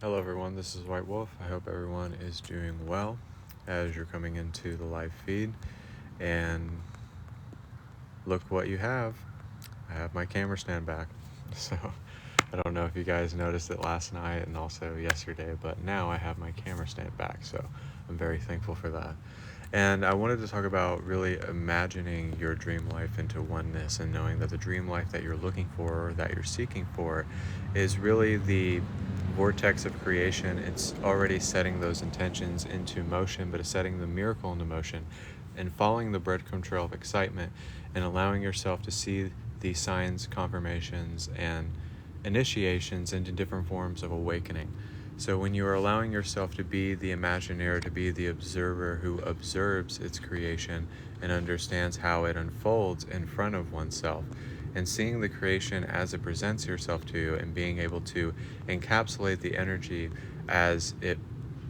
Hello everyone, this is White Wolf. I hope everyone is doing well as you're coming into the live feed. And look what you have. I have my camera stand back. So I don't know if you guys noticed it last night and also yesterday, but now I have my camera stand back. So I'm very thankful for that. And I wanted to talk about really imagining your dream life into oneness and knowing that the dream life that you're looking for or that you're seeking for is really the vortex of creation. It's already setting those intentions into motion, but it's setting the miracle into motion and following the breadcrumb trail of excitement and allowing yourself to see these signs, confirmations, and initiations into different forms of awakening. So when you are allowing yourself to be the Imagineer, to be the observer who observes its creation and understands how it unfolds in front of oneself, and seeing the creation as it presents yourself to you and being able to encapsulate the energy as it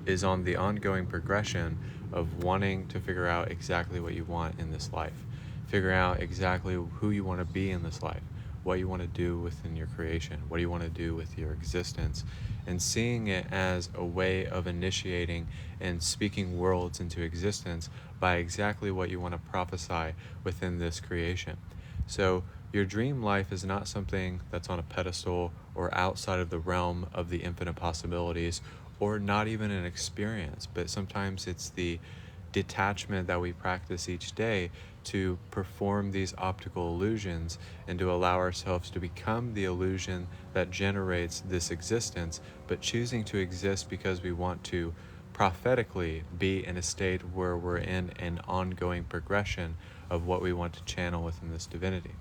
is on the ongoing progression of wanting to figure out exactly what you want in this life, figure out exactly who you want to be in this life, what you want to do within your creation, what do you want to do with your existence, and seeing it as a way of initiating and speaking worlds into existence by exactly what you want to prophesy within this creation. So your dream life is not something that's on a pedestal or outside of the realm of the infinite possibilities or not even an experience, but sometimes it's the detachment that we practice each day to perform these optical illusions and to allow ourselves to become the illusion that generates this existence, but choosing to exist because we want to prophetically be in a state where we're in an ongoing progression of what we want to channel within this divinity.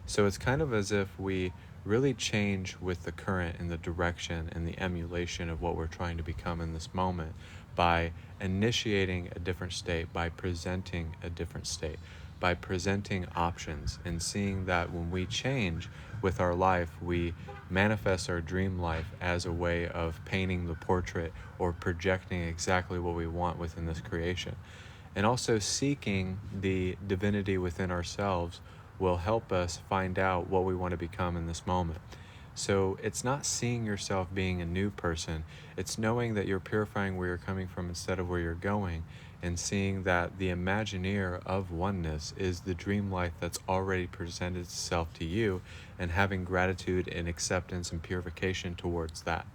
So it's kind of as if we really change with the current and the direction and the emulation of what we're trying to become in this moment by initiating a different state, by presenting a different state, by presenting options and seeing that when we change with our life, we manifest our dream life as a way of painting the portrait or projecting exactly what we want within this creation. And also seeking the divinity within ourselves will help us find out what we want to become in this moment. So it's not seeing yourself being a new person, it's knowing that you're purifying where you're coming from instead of where you're going, and seeing that the Imagineer of oneness is the dream life that's already presented itself to you, and having gratitude and acceptance and purification towards that.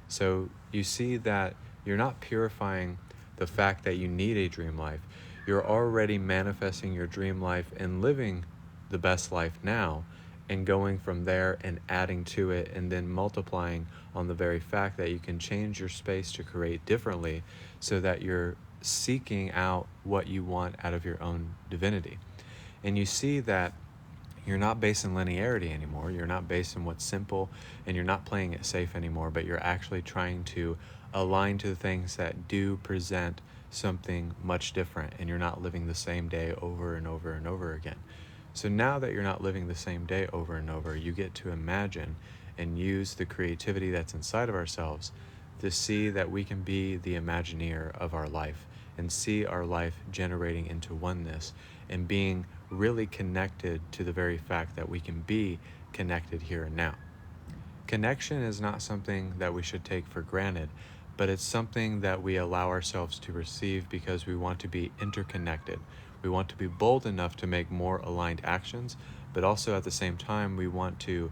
So you see that you're not purifying the fact that you need a dream life. You're already manifesting your dream life and living the best life now, and going from there and adding to it and then multiplying on the very fact that you can change your space to create differently so that you're seeking out what you want out of your own divinity. And you see that you're not based in linearity anymore. You're not based in what's simple, and you're not playing it safe anymore, but you're actually trying to align to the things that do present something much different, and you're not living the same day over and over and over again. So now that you're not living the same day over and over, you get to imagine and use the creativity that's inside of ourselves to see that we can be the Imagineer of our life and see our life generating into oneness and being really connected to the very fact that we can be connected here and now. Connection is not something that we should take for granted, but it's something that we allow ourselves to receive because we want to be interconnected. We want to be bold enough to make more aligned actions, but also at the same time, we want to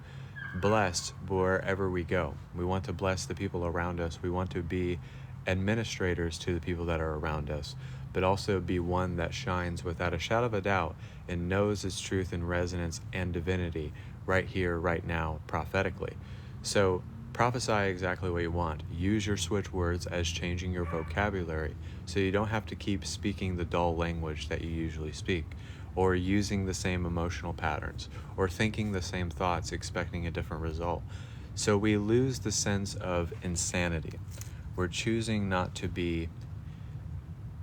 bless wherever we go. We want to bless the people around us. We want to be administrators to the people that are around us, but also be one that shines without a shadow of a doubt and knows its truth and resonance and divinity right here, right now, prophetically. So prophesy exactly what you want. Use your switch words as changing your vocabulary so you don't have to keep speaking the dull language that you usually speak, or using the same emotional patterns, or thinking the same thoughts expecting a different result. So we lose the sense of insanity. We're choosing not to be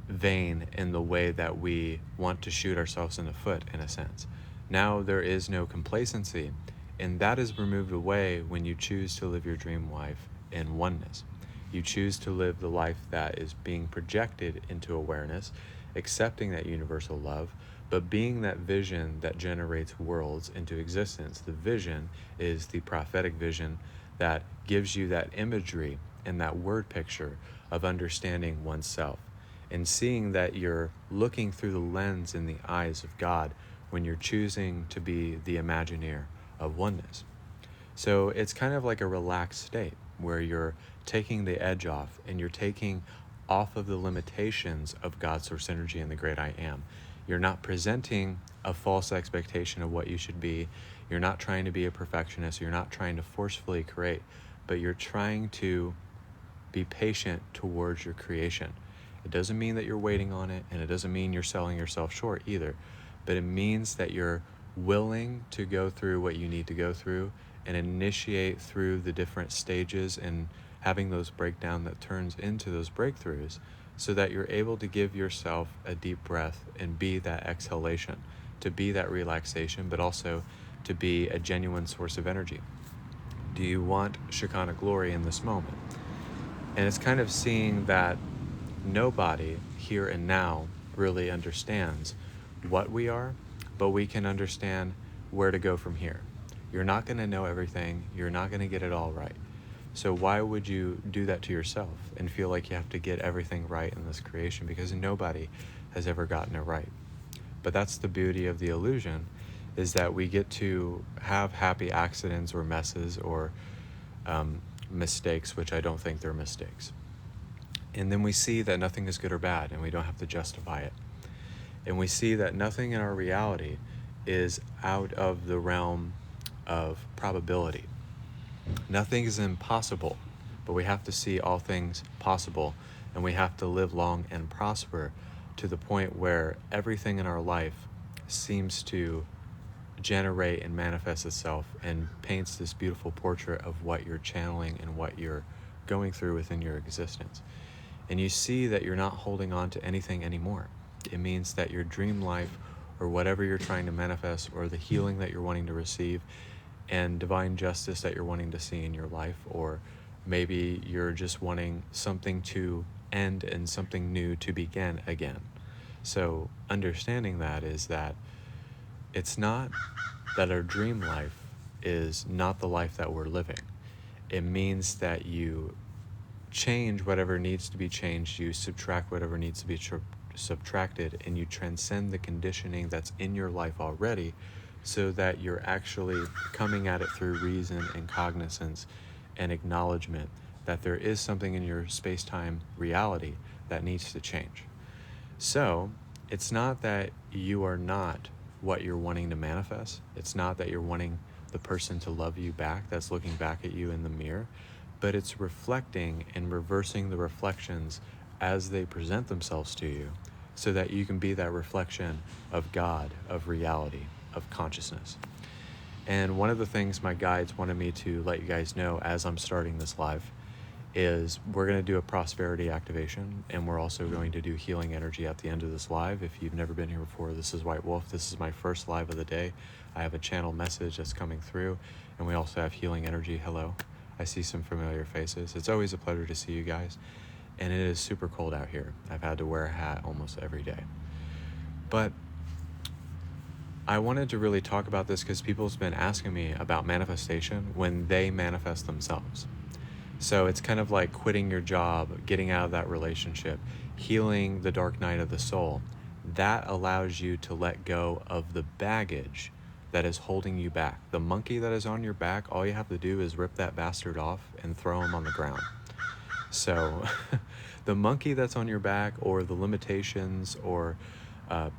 vain in the way that we want to shoot ourselves in the foot, in a sense. Now there is no complacency, and that is removed away when you choose to live your dream life in oneness. You choose to live the life that is being projected into awareness, accepting that universal love, but being that vision that generates worlds into existence. The vision is the prophetic vision that gives you that imagery and that word picture of understanding oneself, and seeing that you're looking through the lens in the eyes of God when you're choosing to be the Imagineer of oneness. So it's kind of like a relaxed state where you're taking the edge off and you're taking off of the limitations of God's source energy and the great I am. You're not presenting a false expectation of what you should be. You're not trying to be a perfectionist. You're not trying to forcefully create, but you're trying to be patient towards your creation. It doesn't mean that you're waiting on it, and it doesn't mean you're selling yourself short either, but it means that you're willing to go through what you need to go through and initiate through the different stages and having those breakdown that turns into those breakthroughs, so that you're able to give yourself a deep breath and be that exhalation, to be that relaxation, but also to be a genuine source of energy. Do you want Shekinah glory in this moment? And it's kind of seeing that nobody here and now really understands what we are, but we can understand where to go from here. You're not going to know everything. You're not going to get it all right. So why would you do that to yourself and feel like you have to get everything right in this creation? Because nobody has ever gotten it right. But that's the beauty of the illusion, is that we get to have happy accidents or messes or mistakes, which I don't think they're mistakes. And then we see that nothing is good or bad, and we don't have to justify it. And we see that nothing in our reality is out of the realm of probability. Nothing is impossible, but we have to see all things possible, and we have to live long and prosper to the point where everything in our life seems to generate and manifest itself and paints this beautiful portrait of what you're channeling and what you're going through within your existence. And you see that you're not holding on to anything anymore. It means that your dream life, or whatever you're trying to manifest, or the healing that you're wanting to receive, and divine justice that you're wanting to see in your life, or maybe you're just wanting something to end and something new to begin again. So understanding that is that it's not that our dream life is not the life that we're living. It means that you change whatever needs to be changed, you subtract whatever needs to be subtracted, and you transcend the conditioning that's in your life already, so that you're actually coming at it through reason and cognizance and acknowledgement that there is something in your space-time reality that needs to change. So it's not that you are not what you're wanting to manifest. It's not that you're wanting the person to love you back that's looking back at you in the mirror, but it's reflecting and reversing the reflections as they present themselves to you, so that you can be that reflection of God, of reality, of consciousness. And one of the things my guides wanted me to let you guys know as I'm starting this live is we're going to do a prosperity activation, and we're also going to do healing energy at the end of this live. If you've never been here before, this is White Wolf. This is my first live of the day. I have a channel message that's coming through, and we also have healing energy. Hello. I see some familiar faces. It's always a pleasure to see you guys. And it is super cold out here. I've had to wear a hat almost every day. But I wanted to really talk about this because people's been asking me about manifestation when they manifest themselves. So it's kind of like quitting your job, getting out of that relationship, healing the dark night of the soul. That allows you to let go of the baggage that is holding you back. The monkey that is on your back, all you have to do is rip that bastard off and throw him on the ground. So the monkey that's on your back, or the limitations, or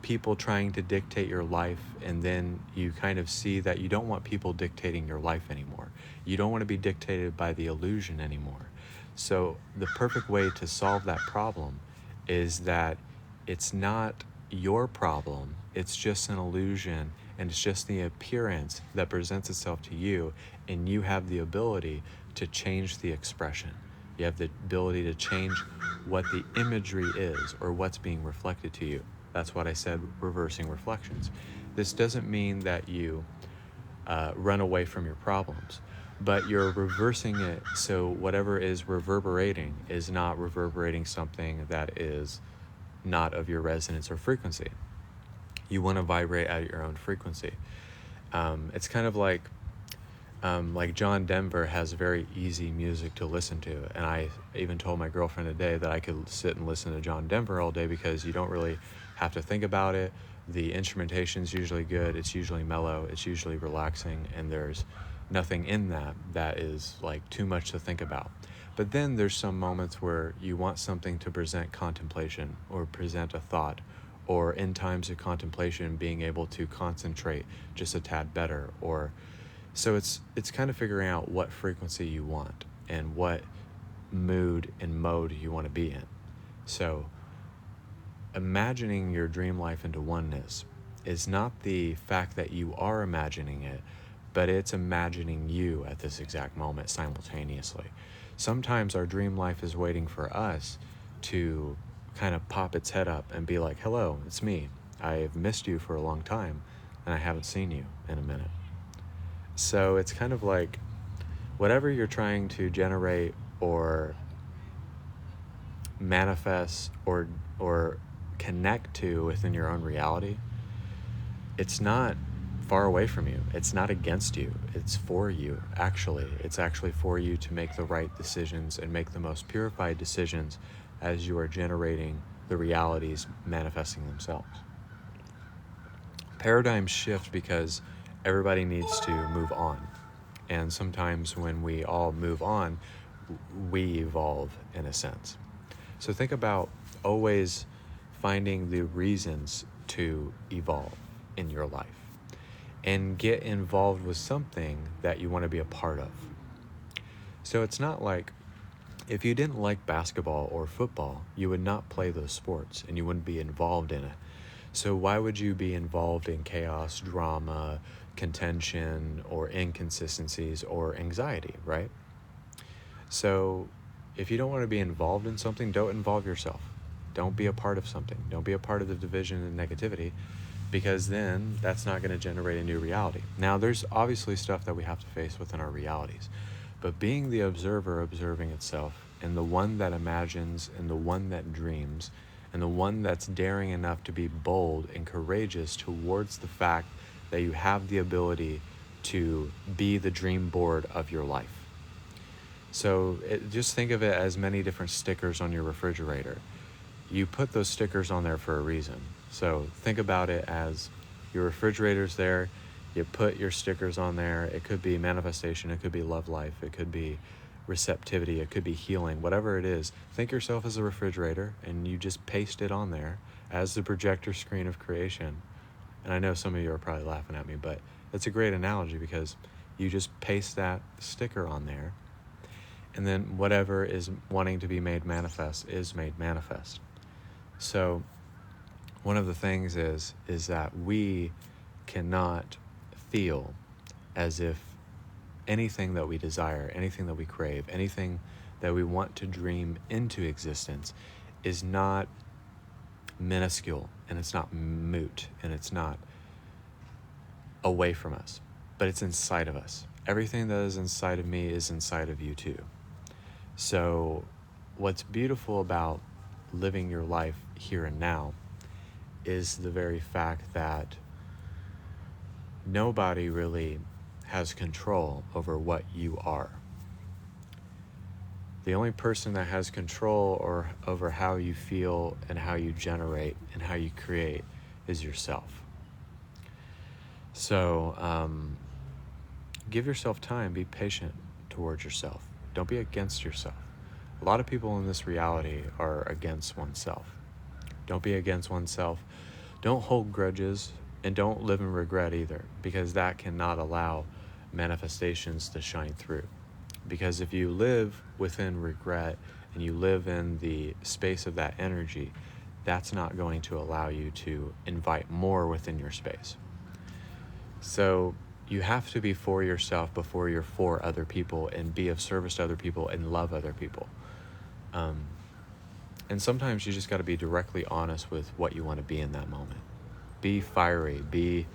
people trying to dictate your life, and then you kind of see that you don't want people dictating your life anymore. You don't want to be dictated by the illusion anymore. So the perfect way to solve that problem is that it's not your problem, it's just an illusion, and it's just the appearance that presents itself to you, and you have the ability to change the expression. You have the ability to change what the imagery is, or what's being reflected to you. That's what I said, reversing reflections. This doesn't mean that you run away from your problems, but you're reversing it so whatever is reverberating is not reverberating something that is not of your resonance or frequency. You want to vibrate at your own frequency. It's kind of like Like John Denver has very easy music to listen to, and I even told my girlfriend today that I could sit and listen to John Denver all day because you don't really have to think about it. The instrumentation's usually good, it's usually mellow, it's usually relaxing, and there's nothing in that is like too much to think about. But then there's some moments where you want something to present contemplation or present a thought, or in times of contemplation being able to concentrate just a tad better, or so it's kind of figuring out what frequency you want and what mood and mode you want to be in. So imagining your dream life into oneness is not the fact that you are imagining it, but it's imagining you at this exact moment simultaneously. Sometimes our dream life is waiting for us to kind of pop its head up and be like, hello, it's me. I've missed you for a long time and I haven't seen you in a minute. So it's kind of like whatever you're trying to generate or manifest or connect to within your own reality, it's not far away from you. It's not against you. It's for you, actually. It's actually for you to make the right decisions and make the most purified decisions as you are generating the realities manifesting themselves. Paradigms shift because everybody needs to move on. And sometimes when we all move on, we evolve in a sense. So think about always finding the reasons to evolve in your life and get involved with something that you want to be a part of. So it's not like if you didn't like basketball or football, you would not play those sports and you wouldn't be involved in it. So why would you be involved in chaos, drama, contention, or inconsistencies or anxiety, right? So if you don't want to be involved in something, don't involve yourself. Don't be a part of something. Don't be a part of the division and negativity, because then that's not going to generate a new reality. Now, there's obviously stuff that we have to face within our realities, but being the observer observing itself, and the one that imagines, and the one that dreams, and the one that's daring enough to be bold and courageous towards the fact that you have the ability to be the dream board of your life. So just think of it as many different stickers on your refrigerator. You put those stickers on there for a reason. So think about it as your refrigerator's there, you put your stickers on there. It could be manifestation, it could be love life, it could be receptivity, it could be healing, whatever it is. Think yourself as a refrigerator and you just paste it on there as the projector screen of creation. And I know some of you are probably laughing at me, but it's a great analogy because you just paste that sticker on there, and then whatever is wanting to be made manifest is made manifest. So one of the things is that we cannot feel as if anything that we desire, anything that we crave, anything that we want to dream into existence is not minuscule, and it's not moot, and it's not away from us, but it's inside of us. Everything that is inside of me is inside of you too. So what's beautiful about living your life here and now is the very fact that nobody really has control over what you are. The only person that has control over how you feel and how you generate and how you create is yourself. So give yourself time, be patient towards yourself. Don't be against yourself. A lot of people in this reality are against oneself. Don't be against oneself. Don't hold grudges, and don't live in regret either, because that cannot allow manifestations to shine through. Because if you live within regret and you live in the space of that energy, that's not going to allow you to invite more within your space. So you have to be for yourself before you're for other people, and be of service to other people and love other people. And sometimes you just got to be directly honest with what you want to be in that moment. Be fiery, be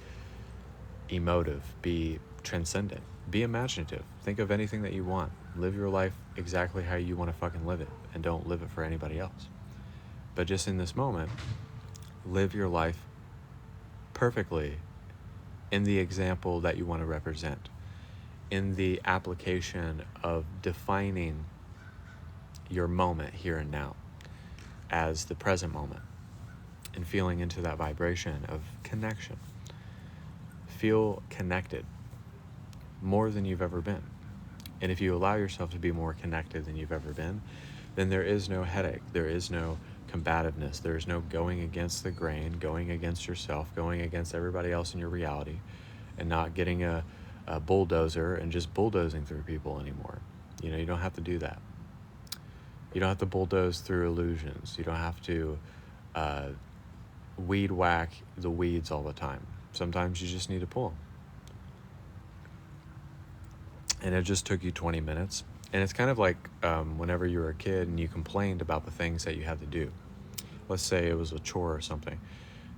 emotive, be transcendent, be imaginative. Think of anything that you want. Live your life exactly how you want to fucking live it, and don't live it for anybody else. But just in this moment, live your life perfectly in the example that you want to represent. in the application of defining your moment here and now as the present moment and feeling into that vibration of connection. Feel connected more than you've ever been. And if you allow yourself to be more connected than you've ever been, then there is no headache, there is no combativeness, there is no going against the grain, going against yourself, going against everybody else in your reality, and not getting a bulldozer and just bulldozing through people anymore. You don't have to do that. You don't have to bulldoze through illusions. You don't have to weed whack the weeds all the time. Sometimes you just need to pull them. And it just took you 20 minutes. And it's kind of like whenever you were a kid and you complained about the things that you had to do. Let's say it was a chore or something.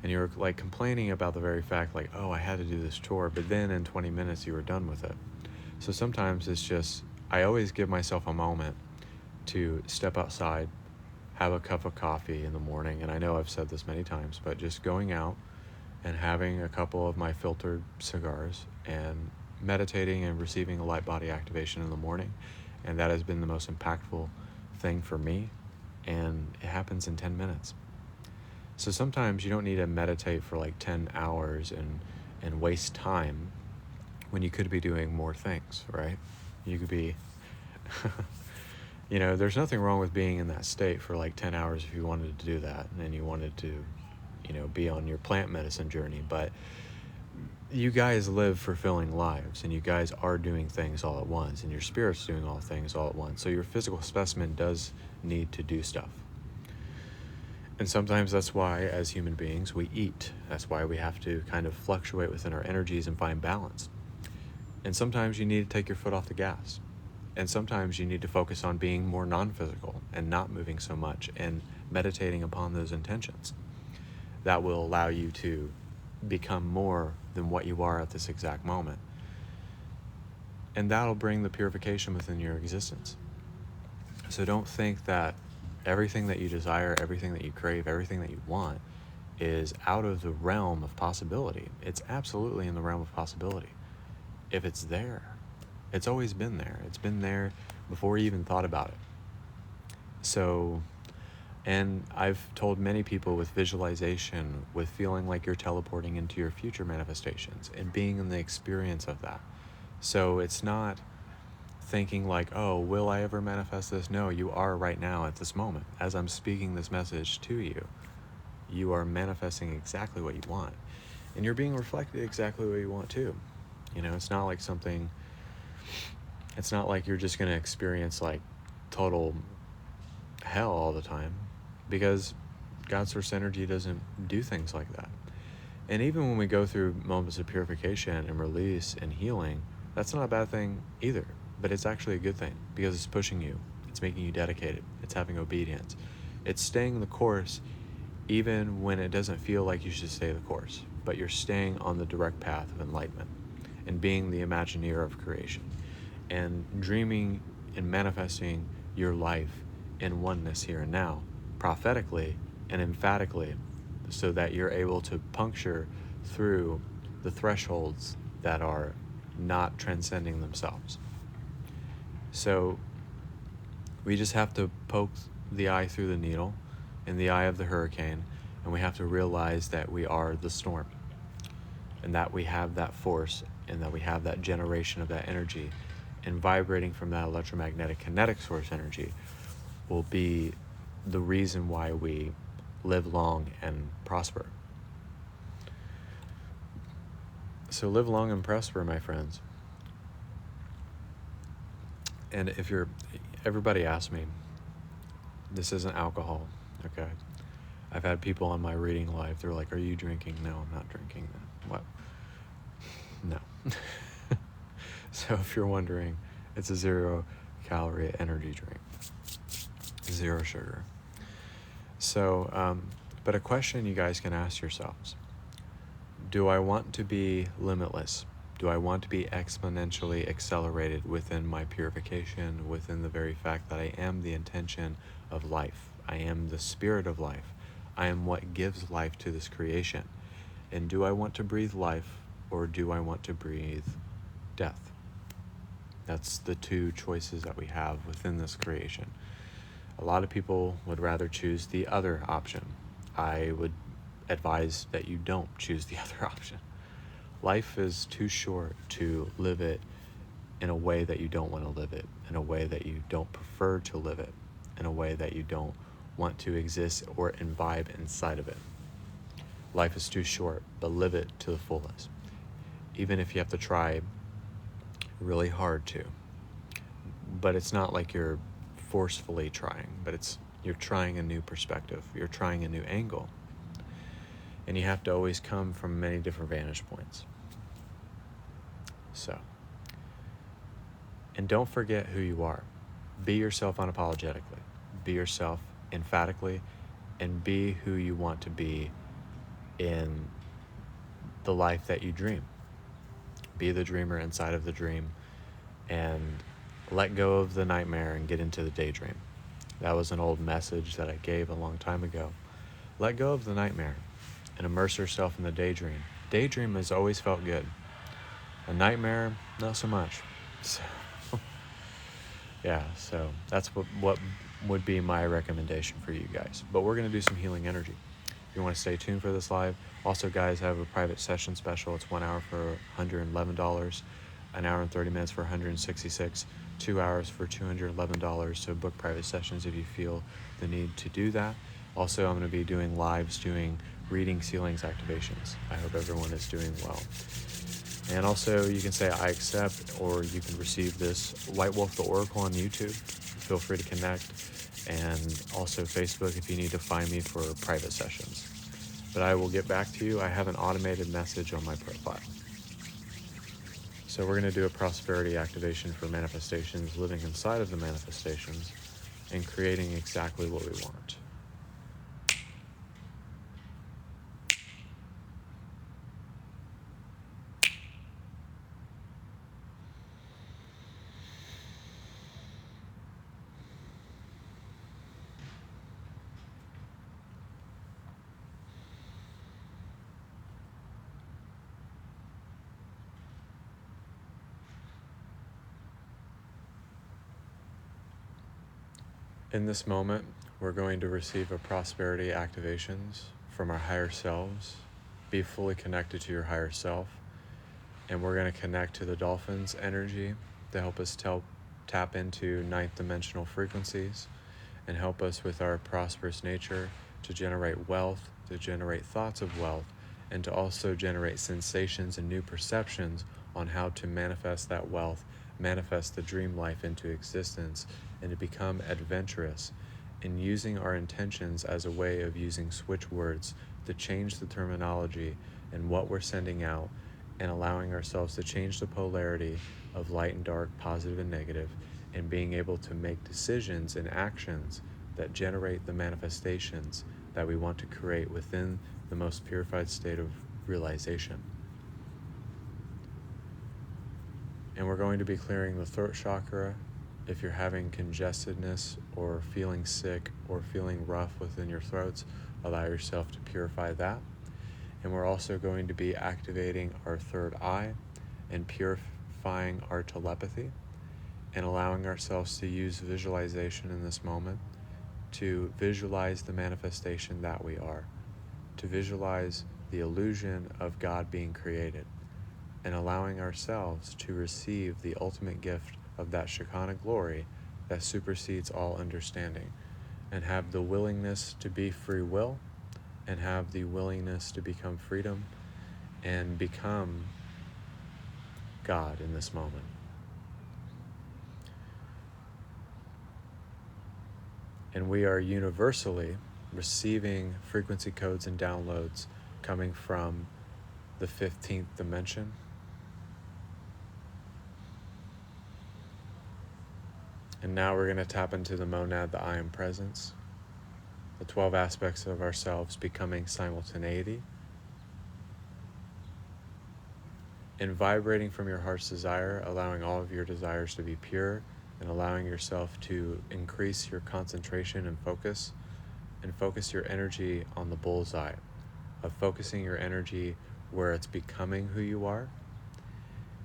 And you were like complaining about the very fact like, oh, I had to do this chore. But then in 20 minutes you were done with it. So sometimes it's just, I always give myself a moment to step outside, have a cup of coffee in the morning. And I know I've said this many times, but just going out and having a couple of my filtered cigars and meditating and receiving a light body activation in the morning. And that has been the most impactful thing for me. And it happens in 10 minutes. So sometimes you don't need to meditate for like 10 hours and waste time when you could be doing more things, right? You could be, there's nothing wrong with being in that state for like 10 hours if you wanted to do that and you wanted to, be on your plant medicine journey. But you guys live fulfilling lives, and you guys are doing things all at once, and your spirit's doing all things all at once. So your physical specimen does need to do stuff. And sometimes that's why, as human beings, we eat. That's why we have to kind of fluctuate within our energies and find balance. And sometimes you need to take your foot off the gas. And sometimes you need to focus on being more non-physical and not moving so much and meditating upon those intentions. That will allow you to become more than what you are at this exact moment. And that'll bring the purification within your existence. So don't think that everything that you desire, everything that you crave, everything that you want is out of the realm of possibility. It's absolutely in the realm of possibility. If it's there, it's always been there. It's been there before you even thought about it. So, and I've told many people with visualization, with feeling like you're teleporting into your future manifestations and being in the experience of that. So it's not thinking like, oh, will I ever manifest this? No, you are right now at this moment. As I'm speaking this message to you, you are manifesting exactly what you want. And you're being reflected exactly what you want too. It's not like it's not like you're just going to experience like total hell all the time, because God source energy doesn't do things like that. And even when we go through moments of purification and release and healing, that's not a bad thing either, but it's actually a good thing because it's pushing you. It's making you dedicated. It's having obedience. It's staying the course even when it doesn't feel like you should stay the course, but you're staying on the direct path of enlightenment and being the Imagineer of creation and dreaming and manifesting your life in oneness here and now, prophetically and emphatically, so that you're able to puncture through the thresholds that are not transcending themselves. So we just have to poke the eye through the needle in the eye of the hurricane, and we have to realize that we are the storm, and that we have that force, and that we have that generation of that energy, and vibrating from that electromagnetic kinetic source energy will be the reason why we live long and prosper. So live long and prosper, my friends. And everybody asks me, this isn't alcohol, okay? I've had people on my reading live, they're like, are you drinking? No, I'm not drinking that. What? No. So if you're wondering, it's a 0-calorie energy drink. 0 sugar. So, but a question you guys can ask yourselves, do I want to be limitless? Do I want to be exponentially accelerated within my purification, within the very fact that I am the intention of life? I am the spirit of life. I am what gives life to this creation. And do I want to breathe life, or do I want to breathe death? That's the two choices that we have within this creation. A lot of people would rather choose the other option. I would advise that you don't choose the other option. Life is too short to live it in a way that you don't want to live it, in a way that you don't prefer to live it, in a way that you don't want to exist or imbibe inside of it. Life is too short, but live it to the fullest. Even if you have to try really hard to. But it's not like you're forcefully trying, but you're trying a new perspective. You're trying a new angle. And you have to always come from many different vantage points. So, and don't forget who you are. Be yourself unapologetically. Be yourself emphatically, and be who you want to be in the life that you dream. Be the dreamer inside of the dream, and let go of the nightmare and get into the daydream. That was an old message that I gave a long time ago. Let go of the nightmare and immerse yourself in the daydream. Daydream has always felt good. A nightmare, not so much. So, yeah, so that's what would be my recommendation for you guys. But we're going to do some healing energy. If you want to stay tuned for this live. Also, guys, I have a private session special. It's 1 hour for $111, an hour and 30 minutes for $166, 2 hours for $211. So book private sessions if you feel the need to do that. Also, I'm going to be doing lives, doing reading, sealings, activations. I hope everyone is doing well. And also, you can say I accept, or you can receive this White Wolf the Oracle on YouTube. Feel free to connect. And also Facebook if you need to find me for private sessions. But I will get back to you. I have an automated message on my profile. So we're going to do a prosperity activation for manifestations, living inside of the manifestations, and creating exactly what we want. In this moment, we're going to receive a prosperity activations from our higher selves. Be fully connected to your higher self. And we're going to connect to the dolphin's energy to help us tap into ninth dimensional frequencies and help us with our prosperous nature to generate wealth, to generate thoughts of wealth, and to also generate sensations and new perceptions on how to manifest that wealth, manifest the dream life into existence, and to become adventurous in using our intentions as a way of using switch words to change the terminology and what we're sending out, and allowing ourselves to change the polarity of light and dark, positive and negative, and being able to make decisions and actions that generate the manifestations that we want to create within the most purified state of realization. And we're going to be clearing the throat chakra. If you're having congestedness or feeling sick or feeling rough within your throats, allow yourself to purify that. And we're also going to be activating our third eye and purifying our telepathy and allowing ourselves to use visualization in this moment to visualize the manifestation that we are, to visualize the illusion of God being created, and allowing ourselves to receive the ultimate gift of that Shekinah glory that supersedes all understanding, and have the willingness to be free will, and have the willingness to become freedom and become God in this moment. And we are universally receiving frequency codes and downloads coming from the 15th dimension. And now we're going to tap into the monad, the I am presence, the 12 aspects of ourselves becoming simultaneity, and vibrating from your heart's desire, allowing all of your desires to be pure, and allowing yourself to increase your concentration and focus your energy on the bullseye of focusing your energy where it's becoming who you are,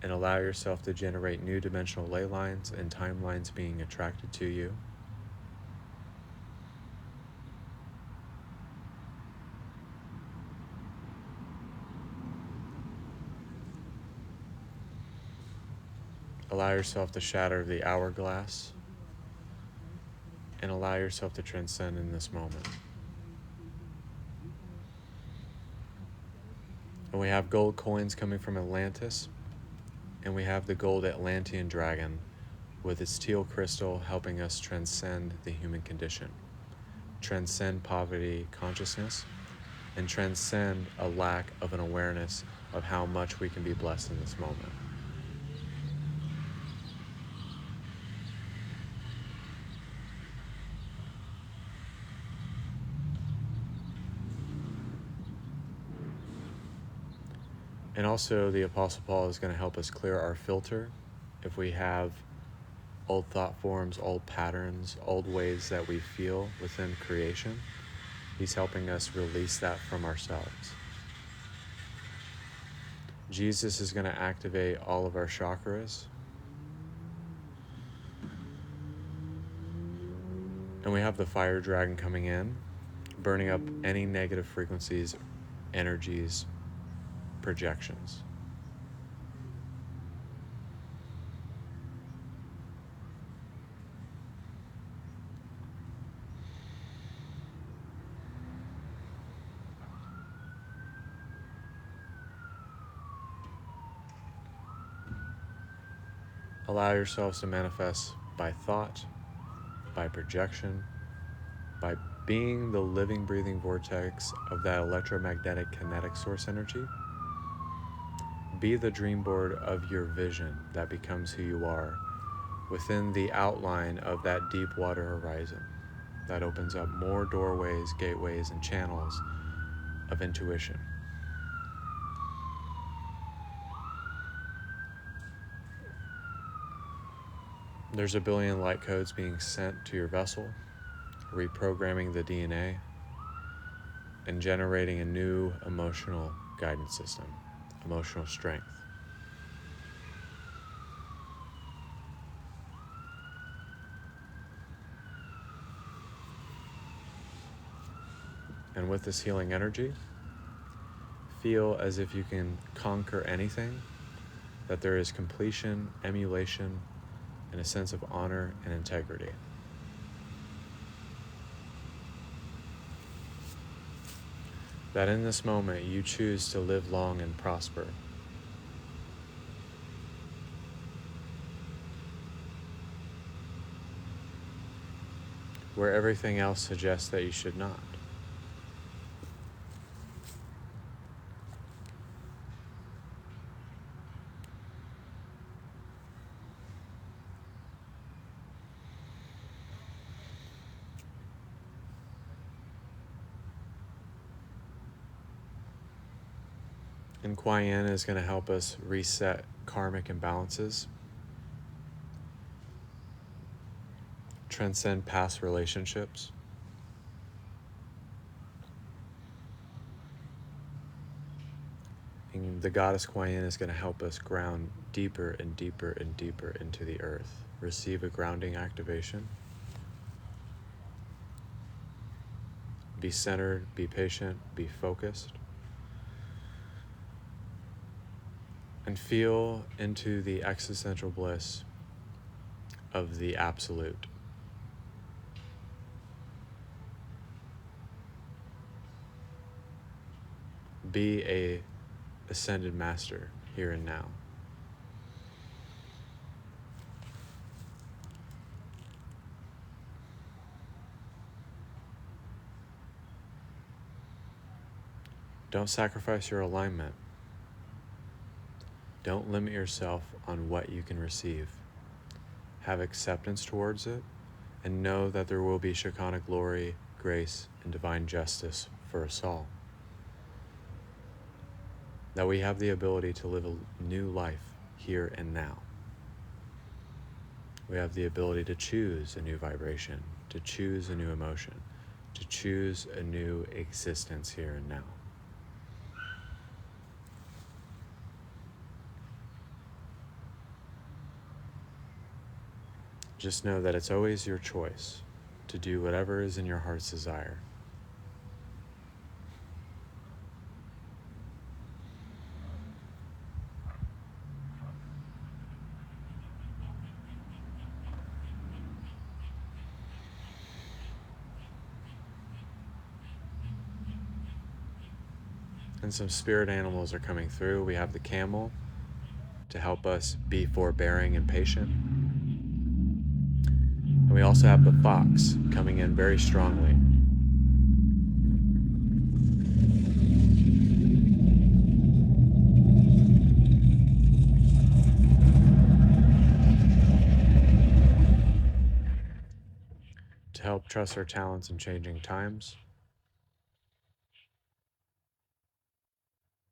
and allow yourself to generate new dimensional ley lines and timelines being attracted to you. Allow yourself to shatter the hourglass and allow yourself to transcend in this moment. And we have gold coins coming from Atlantis, and we have the gold Atlantean dragon with its teal crystal helping us transcend the human condition, transcend poverty consciousness, and transcend a lack of an awareness of how much we can be blessed in this moment. And also the Apostle Paul is going to help us clear our filter if we have old thought forms, old patterns, old ways that we feel within creation. He's helping us release that from ourselves. Jesus is going to activate all of our chakras. And we have the fire dragon coming in, burning up any negative frequencies, energies, projections. Allow yourselves to manifest by thought, by projection, by being the living, breathing vortex of that electromagnetic kinetic source energy. Be the dream board of your vision that becomes who you are within the outline of that deep water horizon that opens up more doorways, gateways, and channels of intuition. There's a billion light codes being sent to your vessel, reprogramming the DNA, and generating a new emotional guidance system, emotional strength. And with this healing energy, feel as if you can conquer anything, that there is completion, emulation, and a sense of honor and integrity. That in this moment you choose to live long and prosper. Where everything else suggests that you should not. And Kuai Yin is going to help us reset karmic imbalances, transcend past relationships, and the goddess Kuai Yin is going to help us ground deeper and deeper and deeper into the earth. Receive a grounding activation. Be centered, be patient, be focused. And feel into the existential bliss of the absolute. Be a ascended master here and now. Don't sacrifice your alignment. Don't limit yourself on what you can receive. Have acceptance towards it, and know that there will be Shekinah glory, grace, and divine justice for us all. That we have the ability to live a new life here and now. We have the ability to choose a new vibration, to choose a new emotion, to choose a new existence here and now. Just know that it's always your choice to do whatever is in your heart's desire. And some spirit animals are coming through. We have the camel to help us be forbearing and patient. And we also have the fox coming in very strongly. To help trust our talents in changing times.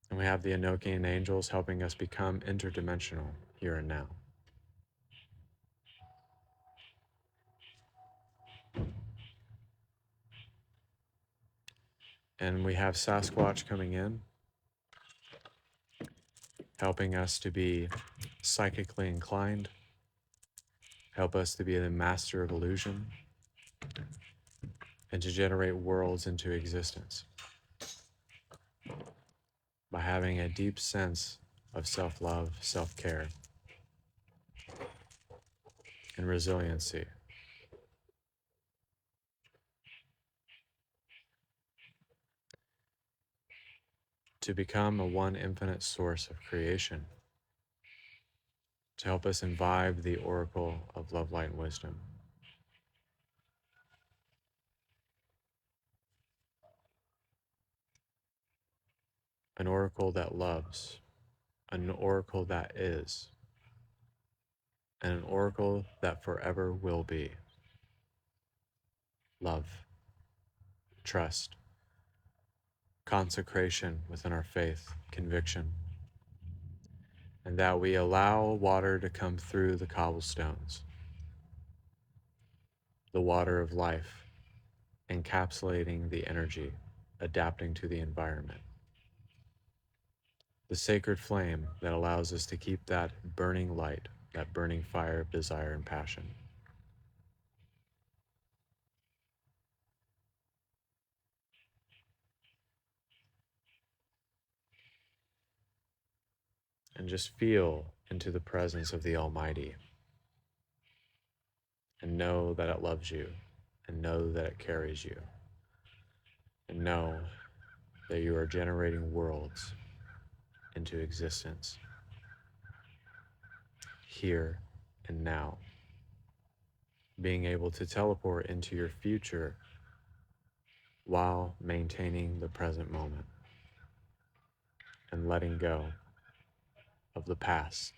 And we have the Enochian angels helping us become interdimensional here and now. And we have Sasquatch coming in, helping us to be psychically inclined, help us to be the master of illusion, and to generate worlds into existence by having a deep sense of self-love, self-care, and resiliency. To become a one infinite source of creation, to help us imbibe the oracle of love, light, and wisdom. An oracle that loves, an oracle that is, and an oracle that forever will be. Love, trust, consecration within our faith, conviction, and that we allow water to come through the cobblestones, the water of life, encapsulating the energy, adapting to the environment. The sacred flame that allows us to keep that burning light, that burning fire of desire and passion. And just feel into the presence of the Almighty and know that it loves you and know that it carries you and know that you are generating worlds into existence here and now, being able to teleport into your future while maintaining the present moment and letting go of the past.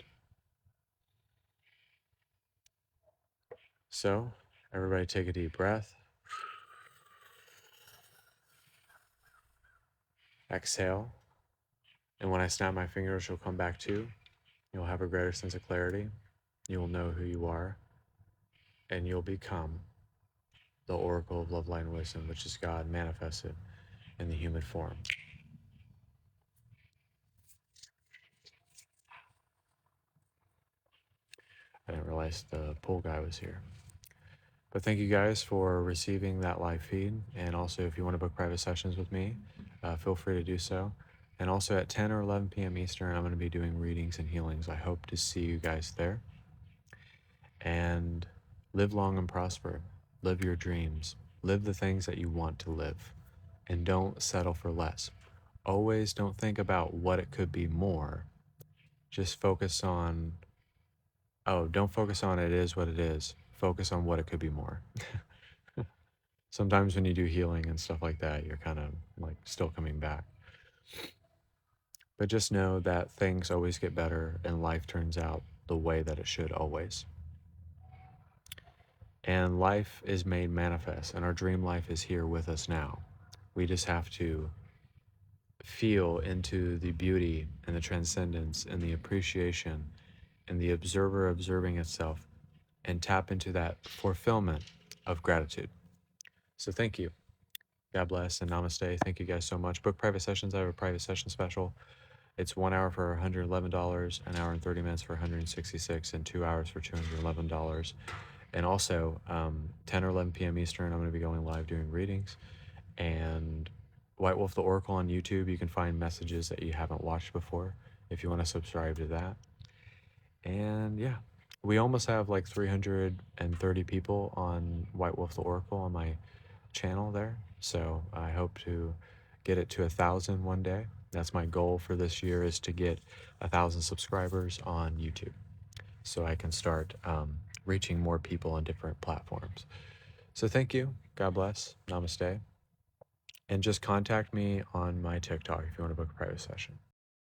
So, everybody take a deep breath. Exhale. And when I snap my fingers, you'll come back to. You'll have a greater sense of clarity. You'll know who you are. And you'll become the oracle of love, light, and wisdom, which is God manifested in the human form. I didn't realize the pool guy was here. But thank you guys for receiving that live feed. And also, if you want to book private sessions with me, feel free to do so. And also at 10 or 11 p.m. Eastern, I'm going to be doing readings and healings. I hope to see you guys there. And live long and prosper. Live your dreams. Live the things that you want to live. And don't settle for less. Always don't think about what it could be more. Just focus on, don't focus on it is what it is. Focus on what it could be more. Sometimes when you do healing and stuff like that, you're kind of like still coming back. But just know that things always get better and life turns out the way that it should always. And life is made manifest, and our dream life is here with us now. We just have to feel into the beauty and the transcendence and the appreciation and the observer observing itself and tap into that fulfillment of gratitude. So thank you. God bless and namaste. Thank you guys so much. Book private sessions. I have a private session special. It's 1 hour for $111, an hour and 30 minutes for $166, and 2 hours for $211. And also, 10 or 11 p.m. Eastern, I'm going to be going live doing readings. And White Wolf the Oracle on YouTube, you can find messages that you haven't watched before if you want to subscribe to that. And yeah, we almost have like 330 people on White Wolf the Oracle on my channel there. So I hope to get it to 1,000 one day. That's my goal for this year, is to get 1,000 subscribers on YouTube, so I can start reaching more people on different platforms. So thank you. God bless. Namaste. And just contact me on my TikTok if you want to book a private session.